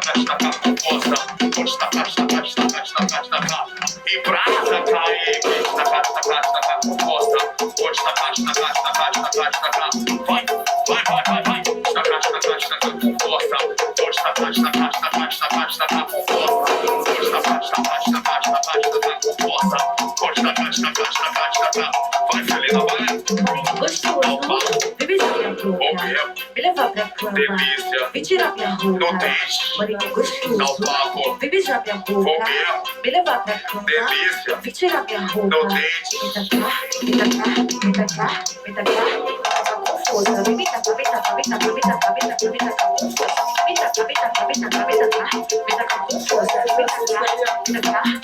taca com força. Pode tacar, tacar. E brasa, cair. Tacar com força. Pode tacar, tacar. Vai. Tacar com força. Pode tacar com força. Pode tacar com força. Pode tacar. Vai, Celina, vai. Gostoso, bebê já minha boca, me leva pra cama, Delícia. me tira minha roupa, Não deixe. maninho gostoso, Não pago. bebê já minha boca, Vou mesmo. me leva pra cama, Delícia. me tira minha roupa, Não deixe. me tacar, com força, me tacar com força, me tacar com força, me tacar com força, me tacar,